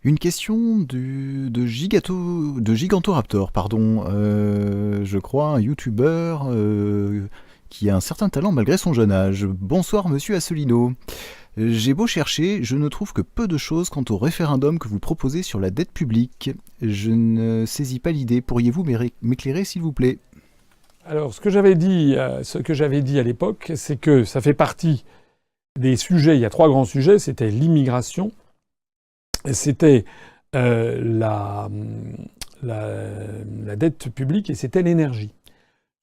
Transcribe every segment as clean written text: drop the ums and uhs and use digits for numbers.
Une question de Gigantoraptor, pardon. Je crois un youtubeur qui a un certain talent malgré son jeune âge. Bonsoir monsieur Asselineau. J'ai beau chercher, je ne trouve que peu de choses quant au référendum que vous proposez sur la dette publique. Je ne saisis pas l'idée. Pourriez-vous m'éclairer s'il vous plaît? Alors, ce que j'avais dit à l'époque, c'est que ça fait partie des sujets. Il y a trois grands sujets. C'était l'immigration, c'était la dette publique et c'était l'énergie.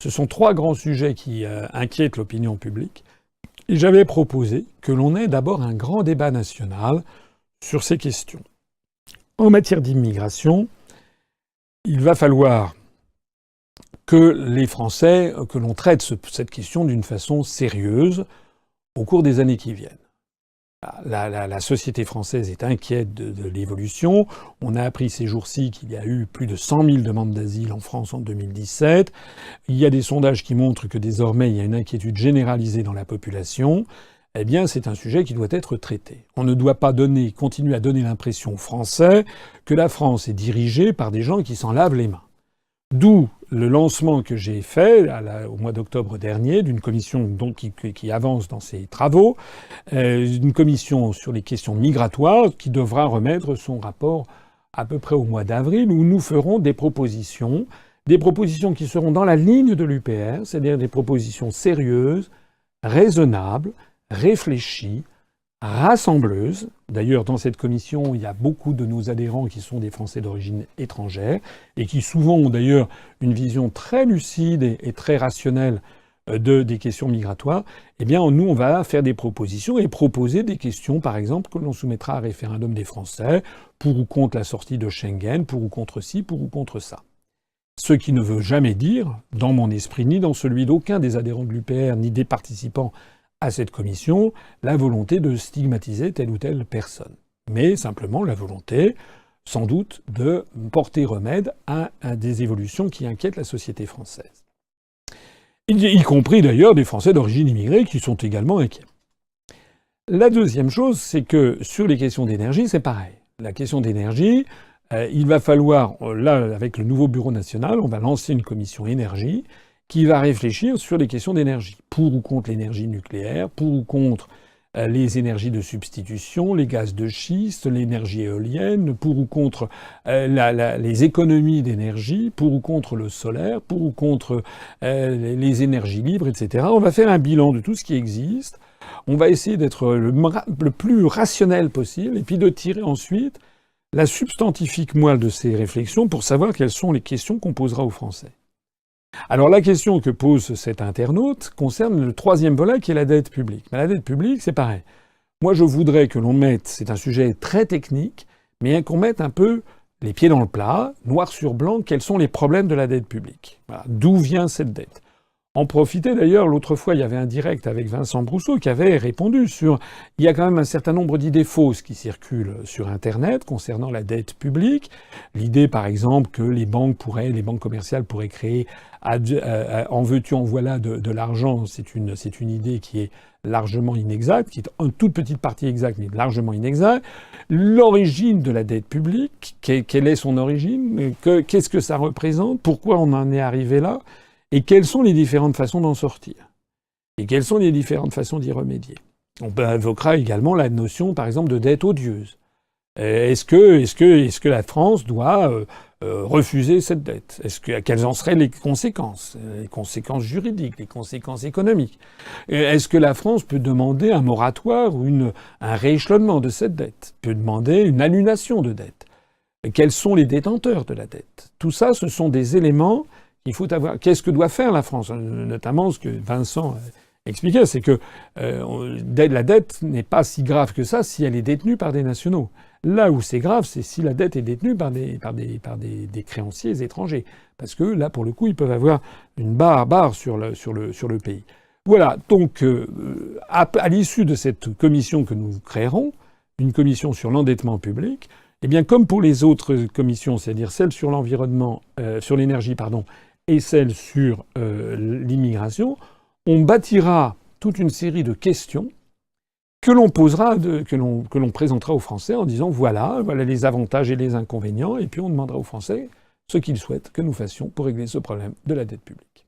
Ce sont trois grands sujets qui inquiètent l'opinion publique. Et j'avais proposé que l'on ait d'abord un grand débat national sur ces questions. En matière d'immigration, il va falloir que les Français, que l'on traite cette question d'une façon sérieuse au cours des années qui viennent. La société française est inquiète de l'évolution. On a appris ces jours-ci qu'il y a eu plus de 100 000 demandes d'asile en France en 2017. Il y a des sondages qui montrent que désormais il y a une inquiétude généralisée dans la population. Eh bien, c'est un sujet qui doit être traité. On ne doit pas continuer à donner l'impression aux Français que la France est dirigée par des gens qui s'en lavent les mains. D'où le lancement que j'ai fait au mois d'octobre dernier d'une commission qui avance dans ses travaux, une commission sur les questions migratoires qui devra remettre son rapport à peu près au mois d'avril, où nous ferons des propositions qui seront dans la ligne de l'UPR, c'est-à-dire des propositions sérieuses, raisonnables, réfléchies, rassembleuses. D'ailleurs, dans cette commission, il y a beaucoup de nos adhérents qui sont des Français d'origine étrangère et qui souvent ont d'ailleurs une vision très lucide et très rationnelle des questions migratoires. Eh bien, nous, on va faire des propositions et proposer des questions, par exemple, que l'on soumettra à référendum des Français, pour ou contre la sortie de Schengen, pour ou contre ci, pour ou contre ça. Ce qui ne veut jamais dire, dans mon esprit, ni dans celui d'aucun des adhérents de l'UPR, ni des participants à cette commission, la volonté de stigmatiser telle ou telle personne. Mais simplement la volonté, sans doute, de porter remède à des évolutions qui inquiètent la société française. Y compris d'ailleurs des Français d'origine immigrée qui sont également inquiets. La deuxième chose, c'est que sur les questions d'énergie, c'est pareil. La question d'énergie, il va falloir, là, avec le nouveau bureau national, on va lancer une commission énergie qui va réfléchir sur les questions d'énergie. Pour ou contre l'énergie nucléaire, pour ou contre les énergies de substitution, les gaz de schiste, l'énergie éolienne, pour ou contre les économies d'énergie, pour ou contre le solaire, pour ou contre les énergies libres, etc. On va faire un bilan de tout ce qui existe. On va essayer d'être le plus rationnel possible et puis de tirer ensuite la substantifique moelle de ces réflexions pour savoir quelles sont les questions qu'on posera aux Français. Alors la question que pose cet internaute concerne le troisième volet qui est la dette publique. Mais la dette publique, c'est pareil. Moi, je voudrais que l'on mette, c'est un sujet très technique, mais qu'on mette un peu les pieds dans le plat, noir sur blanc, quels sont les problèmes de la dette publique. Voilà. D'où vient cette dette? En profiter d'ailleurs, l'autre fois, il y avait un direct avec Vincent Brousseau qui avait répondu sur... Il y a quand même un certain nombre d'idées fausses qui circulent sur Internet concernant la dette publique. L'idée, par exemple, que les banques commerciales pourraient créer en veux-tu, en voilà de l'argent, c'est une idée qui est largement inexacte, qui est une toute petite partie exacte, mais largement inexacte. L'origine de la dette publique, quelle est son origine? Qu'est-ce que ça représente? Pourquoi on en est arrivé là? Et quelles sont les différentes façons d'en sortir? Et quelles sont les différentes façons d'y remédier? On invoquera également la notion, par exemple, de dette odieuse. Est-ce que la France doit refuser cette dette? Quelles en seraient les conséquences? Les conséquences juridiques, les conséquences économiques? Est-ce que la France peut demander un moratoire ou un rééchelonnement de cette dette? Peut demander une annulation de dette? Quels sont les détenteurs de la dette? Tout ça, ce sont des éléments qu'il faut avoir. Qu'est-ce que doit faire la France? Notamment ce que Vincent expliquait, c'est que la dette n'est pas si grave que ça si elle est détenue par des nationaux. Là où c'est grave, c'est si la dette est détenue par des créanciers étrangers. Parce que là, pour le coup, ils peuvent avoir une barre sur le pays. Voilà. Donc, à l'issue de cette commission que nous créerons, une commission sur l'endettement public, eh bien, comme pour les autres commissions, c'est-à-dire celle sur l'environnement, sur l'énergie, et celle sur l'immigration, on bâtira toute une série de questions que l'on posera, que l'on présentera aux Français en disant voilà les avantages et les inconvénients, et puis on demandera aux Français ce qu'ils souhaitent que nous fassions pour régler ce problème de la dette publique.